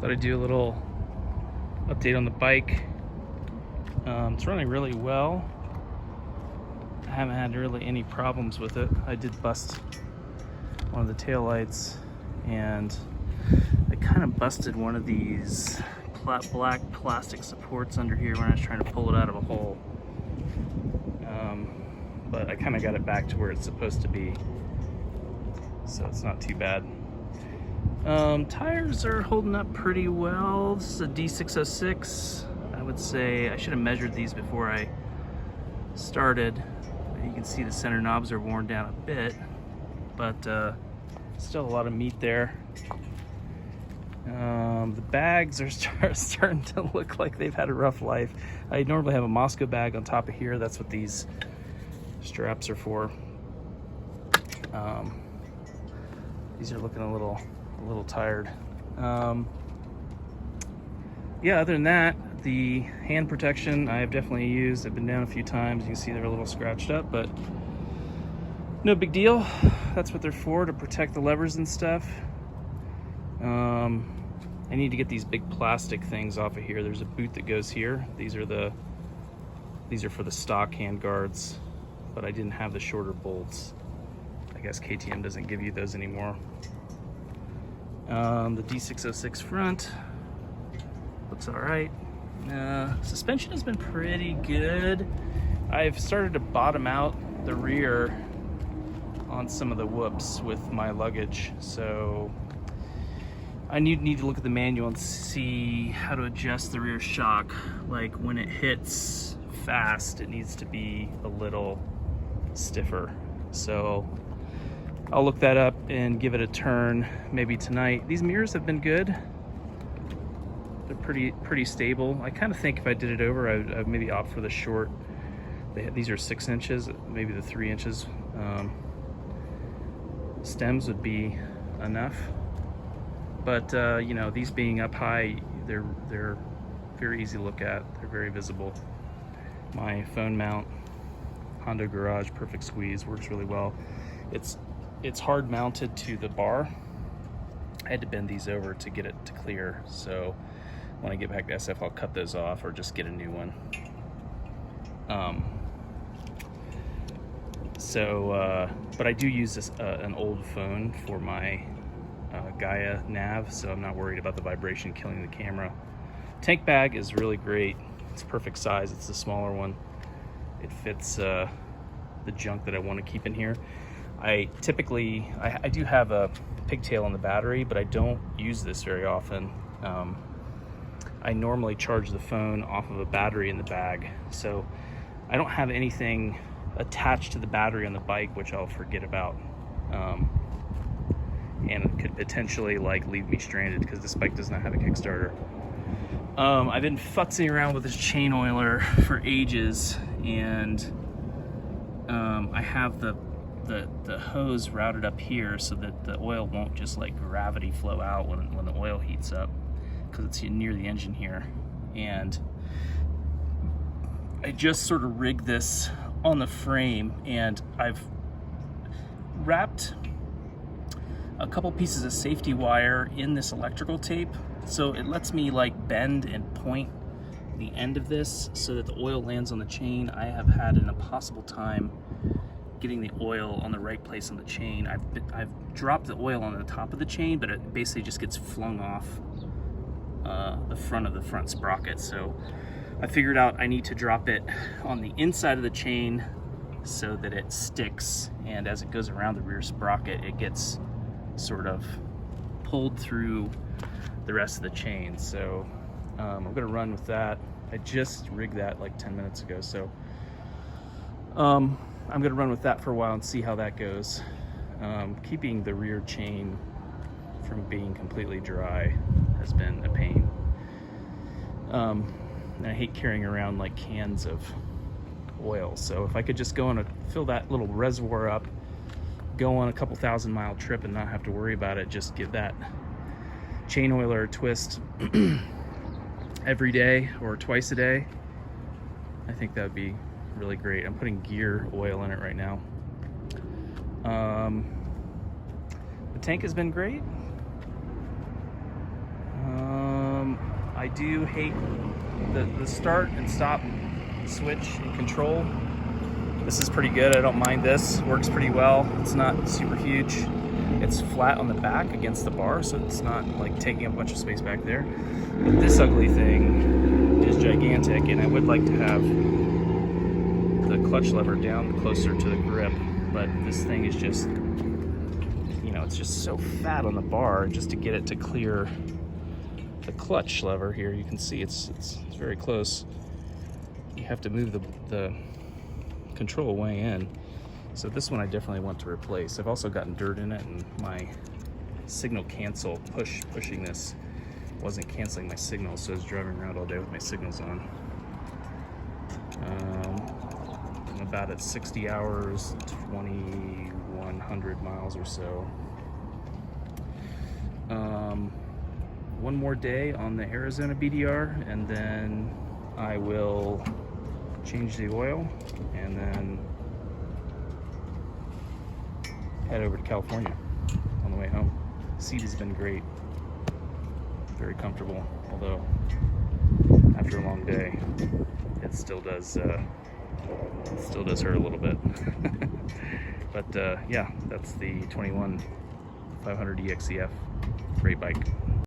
Thought I'd do a little update on the bike. It's running really well. I haven't had really any problems with it. I did bust one of the taillights, and I kind of busted one of these black plastic supports under here when I was trying to pull it out of a hole. But I kind of got it back to where it's supposed to be, so it's not too bad. Tires are holding up pretty well. This is a D606. I would say I should have measured these before I started. You can see the center knobs are worn down a bit, but still a lot of meat there. The bags are starting to look like they've had a rough life. I normally have a Moscow bag on top of here. That's what these straps are for. These are looking a little tired. Yeah, other than that, the hand protection I have definitely used. I've been down a few times. You can see they're a little scratched up, but no big deal. That's what they're for, to protect the levers and stuff. I need to get these big plastic things off of here. There's a boot that goes here. These are for the stock hand guards, but I didn't have the shorter bolts. I guess KTM doesn't give you those anymore. The D606 front looks all right. Suspension has been pretty good. I've started to bottom out the rear on some of the whoops with my luggage, so I need to look at the manual and see how to adjust the rear shock. Like when it hits fast, it needs to be a little stiffer. So I'll look that up and give it a turn maybe tonight. These mirrors have been good. They're pretty stable. I kind of think if I did it over, I'd maybe opt for the short. These are 6 inches, maybe the 3 inches. Stems would be enough. But you know, these being up high, they're very easy to look at. They're very visible. My phone mount, Honda Garage Perfect Squeeze, works really well. It's hard mounted to the bar. I had to bend these over to get it to clear, so when I get back to SF, I'll cut those off or just get a new one. But I do use an old phone for my Gaia nav, so I'm not worried about the vibration killing the camera. Tank bag is really great. It's perfect size. It's the smaller one. It fits the junk that I want to keep in here. I do have a pigtail on the battery, but I don't use this very often. I normally charge the phone off of a battery in the bag, so I don't have anything attached to the battery on the bike, which I'll forget about. And it could potentially like leave me stranded because this bike does not have a Kickstarter. I've been futzing around with this chain oiler for ages, and I have the hose routed up here so that the oil won't just like gravity flow out when the oil heats up, because it's near the engine here. And I just sort of rigged this on the frame, and I've wrapped a couple pieces of safety wire in this electrical tape, so it lets me like bend and point the end of this so that the oil lands on the chain. I have had an impossible time getting the oil on the right place on the chain. I've dropped the oil on the top of the chain, but it basically just gets flung off the front of the front sprocket. So I figured out I need to drop it on the inside of the chain so that it sticks, and as it goes around the rear sprocket, it gets sort of pulled through the rest of the chain. So I'm gonna run with that. I just rigged that like 10 minutes ago, so I'm gonna run with that for a while and see how that goes. Keeping the rear chain from being completely dry has been a pain. And I hate carrying around like cans of oil, so if I could just go on fill that little reservoir up, go on a couple 1,000-mile trip and not have to worry about it, just give that chain oiler a twist every day or twice a day, I think that would be really great. I'm putting gear oil in it right now. The tank has been great. I do hate the start and stop switch and control. This is pretty good. I don't mind this. Works pretty well. It's not super huge. It's flat on the back against the bar, so it's not like taking up a bunch of space back there. But this ugly thing is gigantic, and I would like to have the clutch lever down closer to the grip, but this thing is just, you know, it's just so fat on the bar. Just to get it to clear the clutch lever here, you can see it's very close. You have to move the control way in. So this one I definitely want to replace. I've also gotten dirt in it, and my signal cancel pushing this wasn't canceling my signals, so I was driving around all day with my signals on. I'm about at 60 hours, 2,100 miles or so. One more day on the Arizona BDR, and then I will change the oil and then head over to California on the way home. Seat has been great, very comfortable, although after a long day it still does hurt a little bit. But yeah, that's the 21 500 exc-f. Great bike.